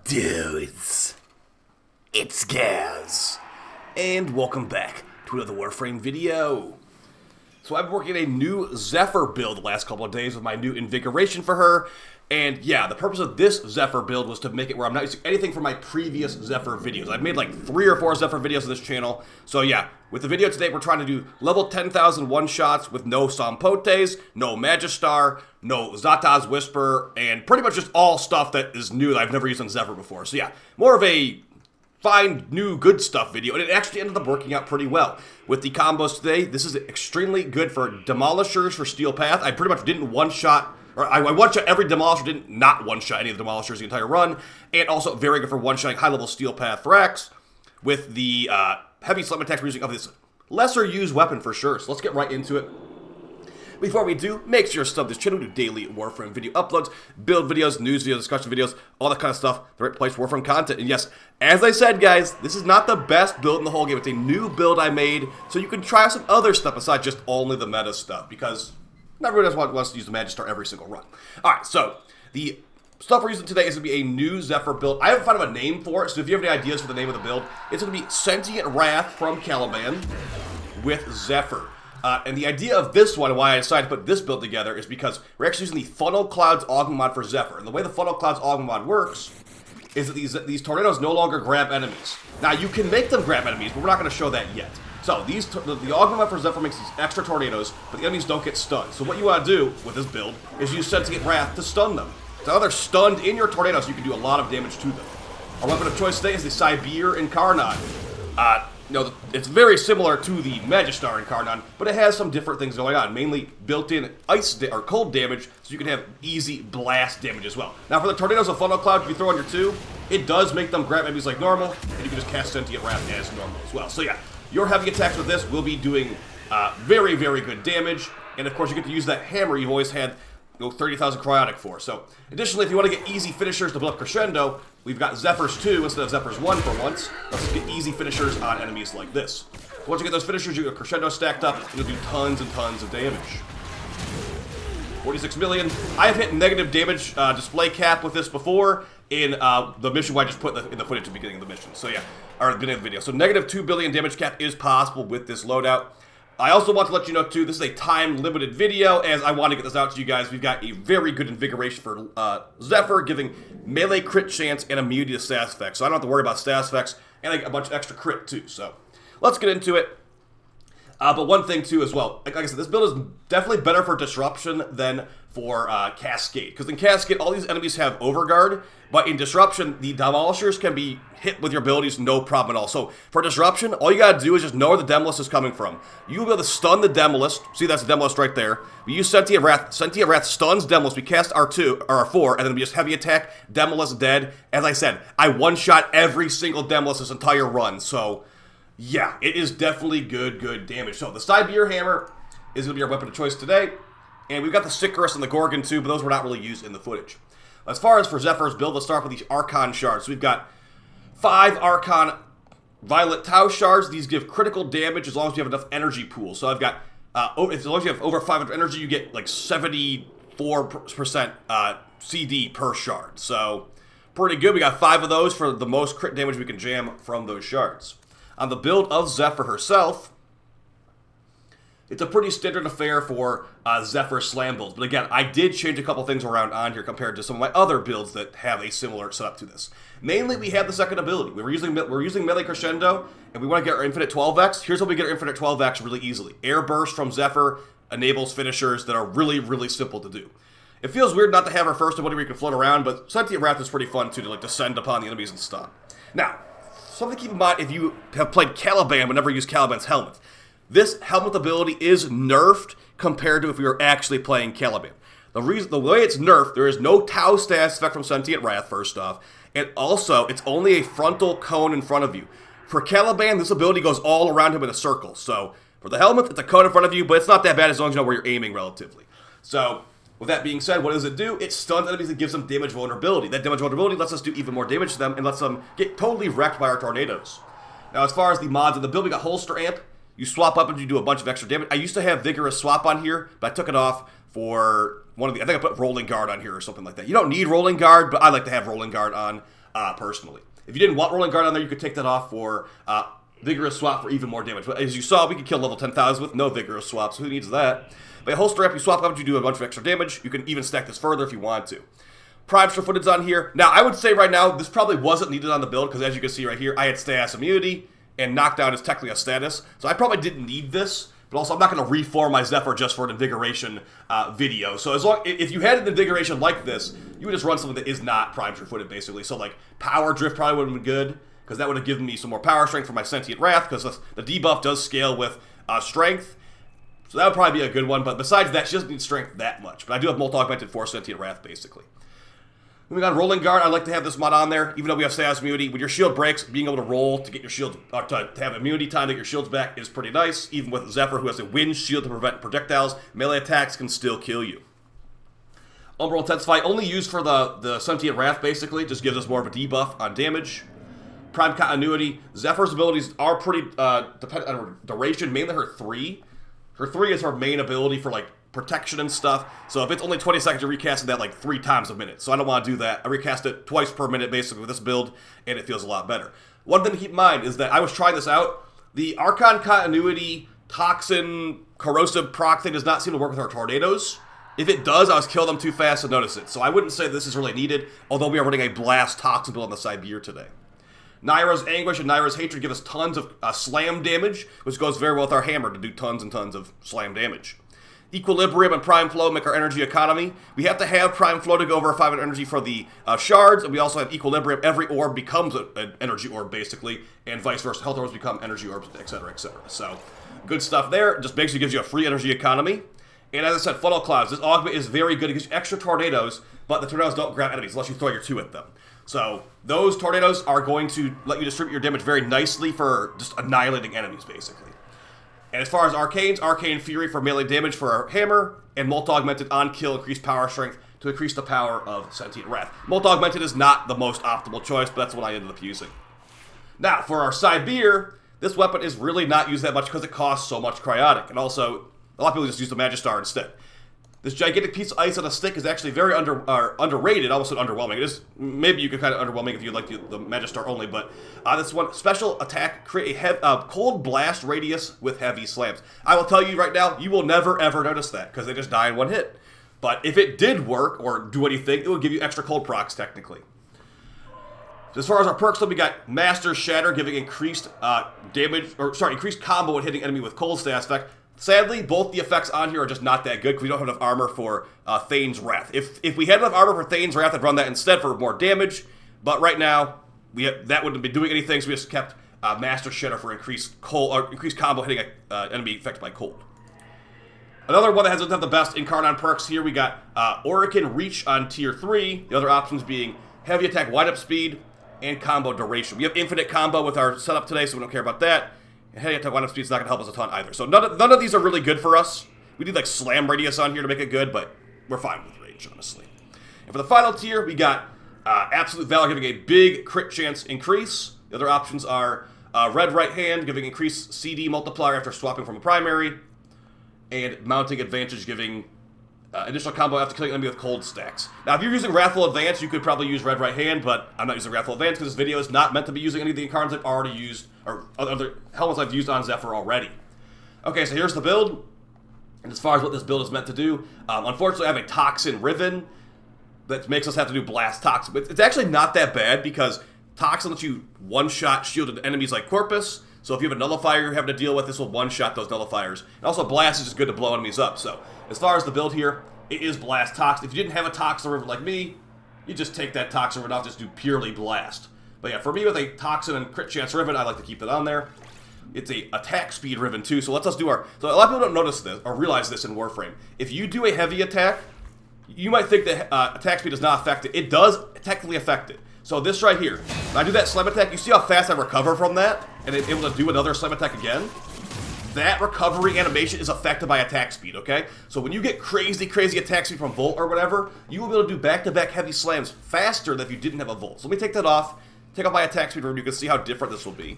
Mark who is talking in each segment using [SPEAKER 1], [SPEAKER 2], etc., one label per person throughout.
[SPEAKER 1] Dudes, it's Gaz, and welcome back to another Warframe video. So I've been working a new Zephyr build the last couple of days with my new invigoration for her, and yeah, the purpose of this Zephyr build was to make it where I'm not using anything from my previous Zephyr videos. I've made like 3 or 4 Zephyr videos on this channel, so yeah, with the video today we're trying to do level 10,000 one-shots with no Sampotes, no Magistar, no Zata's Whisper, and pretty much just all stuff that is new that I've never used on Zephyr before. So yeah, more of a find new good stuff video, and it actually ended up working out pretty well. With the combos today, this is extremely good for Demolishers for Steel Path. I pretty much didn't one-shot, or I one-shot every Demolisher, didn't not one-shot any of the Demolishers the entire run, and also very good for one-shotting high-level Steel Path Thrax with the heavy slam attacks we're using of this lesser-used weapon for sure. So let's get right into it. Before we do, make sure to sub this channel to daily Warframe video uploads, build videos, news videos, discussion videos, all that kind of stuff. The right place for Warframe content. And yes, as I said, guys, this is not the best build in the whole game. It's a new build I made, so you can try some other stuff besides just only the meta stuff, because not everyone wants to use the Magistar every single run. Alright, so the stuff we're using today is going to be a new Zephyr build. I haven't found a name for it, so if you have any ideas for the name of the build, it's going to be Sentient Wrath from Caliban with Zephyr. And the idea of this one, why I decided to put this build together, is because we're actually using the Funnel Clouds Augment mod for Zephyr. And the way the Funnel Clouds Augment mod works is that these tornadoes no longer grab enemies. Now, you can make them grab enemies, but we're not going to show that yet. So, the Augment mod for Zephyr makes these extra tornadoes, but the enemies don't get stunned. So what you want to do with this build is use Sentient Wrath to stun them. So now they're stunned in your tornado, so you can do a lot of damage to them. Our weapon of choice today is the Sibear Incarnon. It's very similar to the Magistar Incarnon, but it has some different things going on, mainly built-in ice or cold damage, so you can have easy blast damage as well. Now, for the tornadoes of Funnel Cloud, if you throw on your 2, it does make them grab enemies like normal, and you can just cast Sentient Wrath as normal as well. So yeah, your heavy attacks with this will be doing very, very good damage, and of course you get to use that hammer you've always had 30,000 Cryotic for. So, additionally, if you want to get easy finishers to build up Crescendo, we've got Zephyrs 2 instead of Zephyrs 1 for once. Let's get easy finishers on enemies like this. Once you get those finishers, you get Crescendo stacked up, and you'll do tons and tons of damage. 46 million. I have hit negative damage display cap with this before in the mission where I just put in the footage at the beginning of the mission. So yeah, or the beginning of the video. So negative 2 billion damage cap is possible with this loadout. I also want to let you know, too, this is a time-limited video, as I want to get this out to you guys. We've got a very good invigoration for Zephyr, giving melee crit chance and immunity to status effects. So I don't have to worry about status effects, and I get a bunch of extra crit, too. So let's get into it. But one thing, too, as well. Like I said, this build is definitely better for Disruption than for Cascade. Because in Cascade, all these enemies have Overguard, but in Disruption, the Demolishers can be hit with your abilities no problem at all. So for Disruption, all you gotta do is just know where the Demolist is coming from. You'll be able to stun the Demolist. See, that's the Demolist right there. We use Sentient Wrath. Sentient Wrath stuns Demolist. We cast our 2, or our 4, and then we just heavy attack, Demolist dead. As I said, I one-shot every single Demolist this entire run, so yeah, it is definitely good damage. So the Sibear Hammer is going to be our weapon of choice today. And we've got the Sicarus and the Gorgon too, but those were not really used in the footage. As far as for Zephyr's build, let's start with these Archon Shards. So we've got 5 Archon Violet Tau Shards. These give critical damage as long as you have enough energy pool. So I've got, as long as you have over 500 energy, you get like 74% CD per shard. So pretty good. We got 5 of those for the most crit damage we can jam from those shards. On the build of Zephyr herself, it's a pretty standard affair for Zephyr slam builds. But again, I did change a couple things around on here compared to some of my other builds that have a similar setup to this. Mainly, we have the second ability. We're using melee Crescendo, and we want to get our infinite 12x. Here's how we get our infinite 12x really easily. Air Burst from Zephyr enables finishers that are really, really simple to do. It feels weird not to have our first ability where you can float around, but Sentient Wrath is pretty fun too, to like descend upon the enemies and stun. Now, something to keep in mind if you have played Caliban but never used Caliban's Helmet. This Helmet ability is nerfed compared to if we were actually playing Caliban. The way it's nerfed, there is no Tau status effect from Sentient Wrath, first off, and also, it's only a frontal cone in front of you. For Caliban, this ability goes all around him in a circle, so for the Helmet, it's a cone in front of you, but it's not that bad as long as you know where you're aiming relatively. So, with that being said, what does it do? It stuns enemies and gives them damage vulnerability. That damage vulnerability lets us do even more damage to them and lets them get totally wrecked by our tornadoes. Now, as far as the mods in the build, we got Holster Amp. You swap up and you do a bunch of extra damage. I used to have Vigorous Swap on here, but I took it off for one of the, I think I put Rolling Guard on here or something like that. You don't need Rolling Guard, but I like to have Rolling Guard on. personally. If you didn't want Rolling Guard on there, you could take that off for Vigorous Swap for even more damage. But as you saw, we could kill level 10,000 with no Vigorous Swaps. Who needs that? But holster up, you swap up, you do a bunch of extra damage. You can even stack this further if you want to. Prime Sure-Footed's on here. Now, I would say right now, this probably wasn't needed on the build, because as you can see right here, I had status immunity, and knockdown is technically a status. So I probably didn't need this, but also I'm not going to reform my Zephyr just for an invigoration video. So if you had an invigoration like this, you would just run something that is not Prime Sure-Footed, basically. So like Power Drift probably would have been good, because that would have given me some more power strength for my Sentient Wrath, because the debuff does scale with strength. So that would probably be a good one, but besides that, she doesn't need strength that much. But I do have Molt Augmented for Sentient Wrath, basically. Moving on, Rolling Guard, I like to have this mod on there, even though we have status immunity. When your shield breaks, being able to roll to get your shield, to have immunity time to get your shields back is pretty nice. Even with Zephyr, who has a wind shield to prevent projectiles, melee attacks can still kill you. Umbral Intensify, only used for the Sentient Wrath, basically. Just gives us more of a debuff on damage. Prime Continuity, Zephyr's abilities are pretty dependent on her duration, mainly her 3. Her 3 is her main ability for, like, protection and stuff. So if it's only 20 seconds, you're recasting that like 3 times a minute. So I don't want to do that. I recast it twice per minute basically with this build, and it feels a lot better. One thing to keep in mind is that I was trying this out. The Archon Continuity Toxin Corrosive proc thing does not seem to work with our tornadoes. If it does, I was killing them too fast to notice it. So I wouldn't say this is really needed, although we are running a Blast Toxin build on the Sibear today. Naira's Anguish and Naira's Hatred give us tons of slam damage, which goes very well with our hammer to do tons and tons of slam damage. Equilibrium and Prime Flow make our energy economy. We have to have Prime Flow to go over 500 energy for the Shards, and we also have Equilibrium. Every orb becomes an energy orb, basically, and vice versa. Health orbs become energy orbs, etc., etc. So, good stuff there. Just basically gives you a free energy economy. And as I said, Funnel Clouds. This augment is very good. It gives you extra tornadoes, but the tornadoes don't grab enemies unless you throw your 2 at them. So, those tornadoes are going to let you distribute your damage very nicely for just annihilating enemies, basically. And as far as Arcanes, Arcane Fury for melee damage for our hammer, and Molt Augmented on kill, increased power strength to increase the power of Sentient Wrath. Molt Augmented is not the most optimal choice, but that's what I ended up using. Now, for our Sibear, this weapon is really not used that much because it costs so much cryotic, and also, a lot of people just use the Magistar instead. This gigantic piece of ice on a stick is actually very underrated, almost underwhelming. It is, maybe you could kind of underwhelming if you like the Magistar only, but this one, special attack, create a cold blast radius with heavy slams. I will tell you right now, you will never ever notice that, because they just die in one hit. But if it did work, or do anything, it would give you extra cold procs, technically. As far as our perks, though, we got Master Shatter, giving increased increased combo when hitting enemy with cold status effect. Sadly, both the effects on here are just not that good because we don't have enough armor for Thane's Wrath. If we had enough armor for Thane's Wrath, I'd run that instead for more damage. But right now, that wouldn't be doing anything, so we just kept Master Shatter for increased combo hitting an enemy affected by cold. Another one that doesn't have the best Incarnon perks here, we got Oracle Reach on tier 3. The other options being heavy attack wind-up speed and combo duration. We have infinite combo with our setup today, so we don't care about that. And heavy attack wind-up speed is not going to help us a ton either. So none of these are really good for us. We need like slam radius on here to make it good, but we're fine with range, honestly. And for the final tier, we got Absolute Valor giving a big crit chance increase. The other options are Red Right Hand giving increased CD multiplier after swapping from a primary, and Mounting Advantage giving additional combo after killing an enemy with cold stacks. Now, if you're using Wrathful Advance, you could probably use Red Right Hand, but I'm not using Wrathful Advance because this video is not meant to be using any of the Incarns I've already used, or other helmets I've used on Zephyr already. Okay, so here's the build. And as far as what this build is meant to do, unfortunately I have a Toxin Riven that makes us have to do Blast Toxin. But it's actually not that bad because Toxin lets you one-shot shielded enemies like Corpus. So if you have a Nullifier you're having to deal with, this will one-shot those Nullifiers. And also Blast is just good to blow enemies up. So as far as the build here, it is Blast Toxin. If you didn't have a Toxin Riven like me, you just take that Toxin Riven off, just do purely Blast. But yeah, for me with a Toxin and Crit Chance Riven, I like to keep it on there. It's a attack speed Riven too, so let's us do our... So a lot of people don't notice this, or realize this in Warframe. If you do a heavy attack, you might think that attack speed does not affect it. It does technically affect it. So this right here, when I do that slam attack, you see how fast I recover from that? And it's able to do another slam attack again? That recovery animation is affected by attack speed, okay? So when you get crazy attack speed from Volt or whatever, you will be able to do back-to-back heavy slams faster than if you didn't have a Volt. So let me take that off, take off my attack speed, and you can see how different this will be.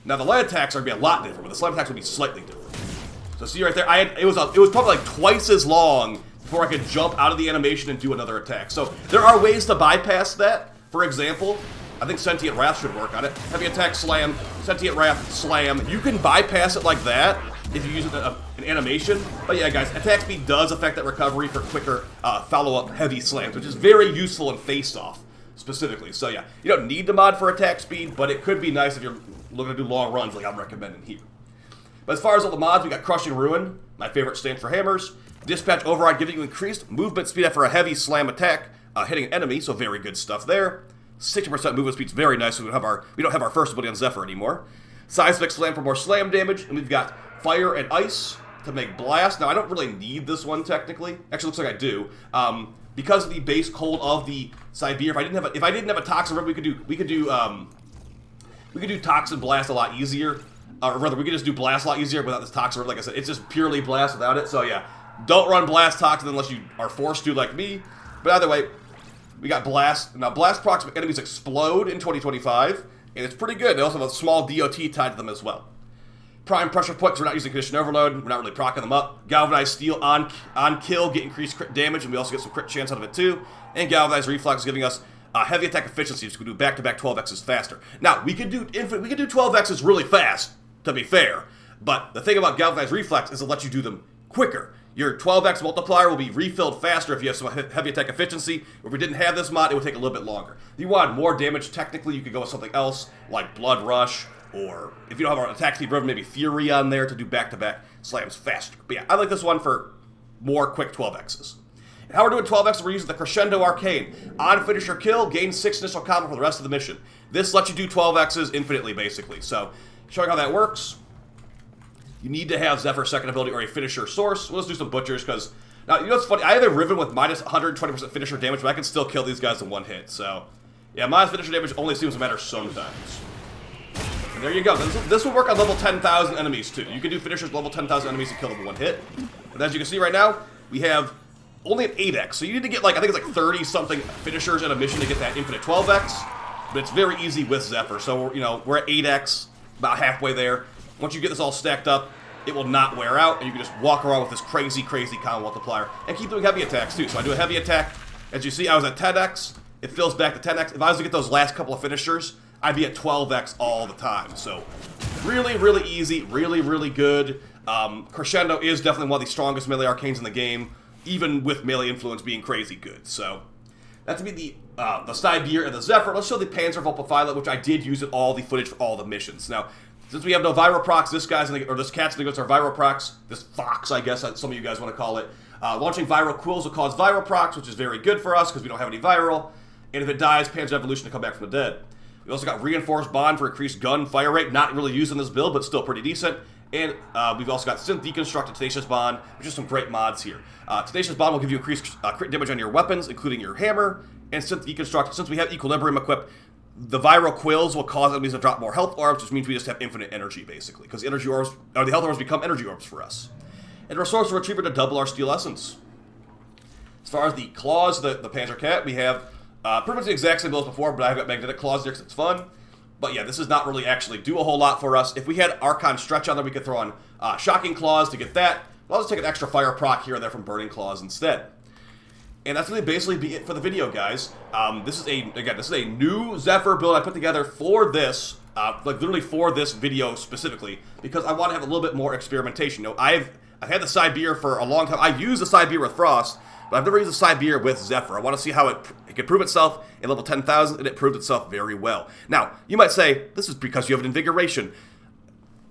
[SPEAKER 1] Now the light attacks are going to be a lot different, but the slam attacks will be slightly different. So see right there, it was probably like twice as long before I could jump out of the animation and do another attack. So there are ways to bypass that, For example, I think Sentient Wrath should work on it. Heavy attack, slam, Sentient Wrath, slam. You can bypass it like that if you use an animation. But yeah, guys, attack speed does affect that recovery for quicker follow-up heavy slams, which is very useful in face-off, specifically. So yeah, you don't need the mod for attack speed, but it could be nice if you're looking to do long runs like I'm recommending here. But as far as all the mods, we got Crushing Ruin, my favorite stance for hammers. Dispatch Override, giving you increased movement speed after a heavy slam attack, hitting an enemy, so very good stuff there. 60% movement speed's very nice, so we don't have our first ability on Zephyr anymore. Seismic Slam for more slam damage, and we've got Fire and Ice to make Blast. Now, I don't really need this one, technically. Actually, looks like I do. Because of the base cold of the Sibear, if I didn't have a Toxin Rip, we could do Toxin Blast a lot easier. Or rather, we could just do Blast a lot easier without this Toxin Rip. Like I said, it's just purely Blast without it. So yeah, don't run Blast Toxin unless you are forced to, like me. But either way, we got Blast. Now, Blast procs make enemies explode in 2025, and it's pretty good. They also have a small DOT tied to them as well. Prime Pressure Point, because we're not using Condition Overload. We're not really proccing them up. Galvanized Steel on kill, get increased crit damage, and we also get some crit chance out of it too. And Galvanized Reflex, giving us heavy attack efficiency, so we can do back-to-back 12x's faster. Now, we could do 12x's really fast, to be fair, but the thing about Galvanized Reflex is it lets you do them quicker. Your 12x multiplier will be refilled faster if you have some heavy attack efficiency. If we didn't have this mod, it would take a little bit longer. If you want more damage, technically, you could go with something else, like Blood Rush, or if you don't have our attack speed driven, maybe Fury on there to do back-to-back slams faster. But yeah, I like this one for more quick 12x's. And how we're doing 12x, we're using the Crescendo Arcane. On finisher kill, gain 6 initial combo for the rest of the mission. This lets you do 12x's infinitely, basically. So, showing how that works. You need to have Zephyr's second ability or a finisher source. We'll just do some butchers, because... Now, you know what's funny? I have a Riven with minus 120% finisher damage, but I can still kill these guys in one hit. So, yeah, minus finisher damage only seems to matter sometimes. And there you go. This will work on level 10,000 enemies, too. You can do finishers level 10,000 enemies and kill them in one hit. But as you can see right now, we have only an 8x. So you need to get, like, I think it's like 30-something finishers in a mission to get that infinite 12x. But it's very easy with Zephyr. So, you know, we're at 8x, about halfway there. Once you get this all stacked up, it will not wear out, and you can just walk around with this crazy, crazy combo multiplier. And keep doing heavy attacks, too. So I do a heavy attack. As you see, I was at 10x. It fills back to 10x. If I was to get those last couple of finishers, I'd be at 12x all the time. So really, really easy. Really, really good. Crescendo is definitely one of the strongest melee arcanes in the game, even with melee influence being crazy good. So that's going to be the Sibear and the Zephyr. Let's show the Panzer Vulpaphyla, which I did use in all the footage for all the missions. Now, since we have no viral procs, this cat's gonna go to our viral procs. This fox, I guess some of you guys want to call it. Launching viral quills will cause viral procs, which is very good for us because we don't have any viral. And if it dies, Panzer Evolution to come back from the dead. We also got Reinforced Bond for increased gun fire rate. Not really used in this build, but still pretty decent. And we've also got Synth Deconstruct and Tenacious Bond, which are some great mods here. Tenacious Bond will give you increased crit damage on your weapons, including your hammer. And Synth Deconstruct, since we have Equilibrium equipped, the viral quills will cause enemies to drop more health orbs, which means we just have infinite energy, basically. Because energy orbs, or the health orbs become energy orbs for us. And Resource Retriever to double our Steel Essence. As far as the claws, the Panzer Cat, we have pretty much the exact same build as before, but I've got magnetic claws here because it's fun. But yeah, this does not really actually do a whole lot for us. If we had Archon Stretch on there, we could throw on Shocking Claws to get that. But I'll just take an extra fire proc here and there from Burning Claws instead. And that's going to basically be it for the video, guys. This is a new Zephyr build I put together for this, like literally for this video specifically, because I want to have a little bit more experimentation. You know, I've had the Sibear for a long time. I've used the Sibear with Frost, but I've never used the Sibear with Zephyr. I want to see how it can prove itself in level 10,000, and it proved itself very well. Now, you might say, this is because you have an Invigoration.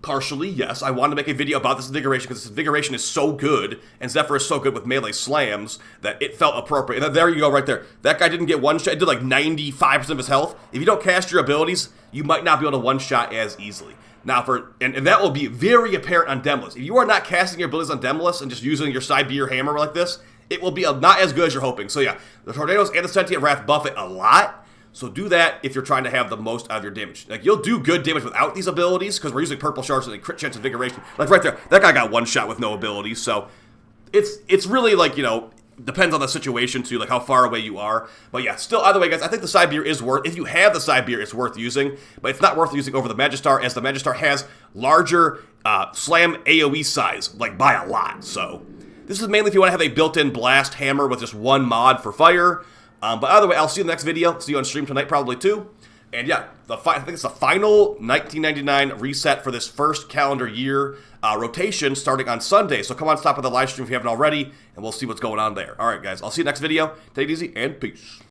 [SPEAKER 1] Partially, yes. I wanted to make a video about this Invigoration because this Invigoration is so good, and Zephyr is so good with melee slams that it felt appropriate. And there you go right there. That guy didn't get one shot. It did like 95% of his health. If you don't cast your abilities, you might not be able to one-shot as easily. Now, and that will be very apparent on Demolus. If you are not casting your abilities on Demolus and just using your Sibear hammer like this, it will be not as good as you're hoping. So yeah, the Tornadoes and the Sentient Wrath buff it a lot. So do that if you're trying to have the most out of your damage. Like, you'll do good damage without these abilities, because we're using Purple Shards and Crit Chance Invigoration. Like, right there, that guy got one shot with no abilities, so it's really, like, you know, depends on the situation, too, like how far away you are. But yeah, still, either way, guys, I think the Sibear is worth, if you have the Sibear, it's worth using, but it's not worth using over the Magistar, as the Magistar has larger slam AoE size, like, by a lot, so. This is mainly if you want to have a built-in blast hammer with just one mod for fire. But either way, I'll see you in the next video. See you on stream tonight probably too. And yeah, I think it's the final 1999 reset for this first calendar year rotation starting on Sunday. So come on, stop by the live stream if you haven't already, and we'll see what's going on there. All right, guys, I'll see you next video. Take it easy, and peace.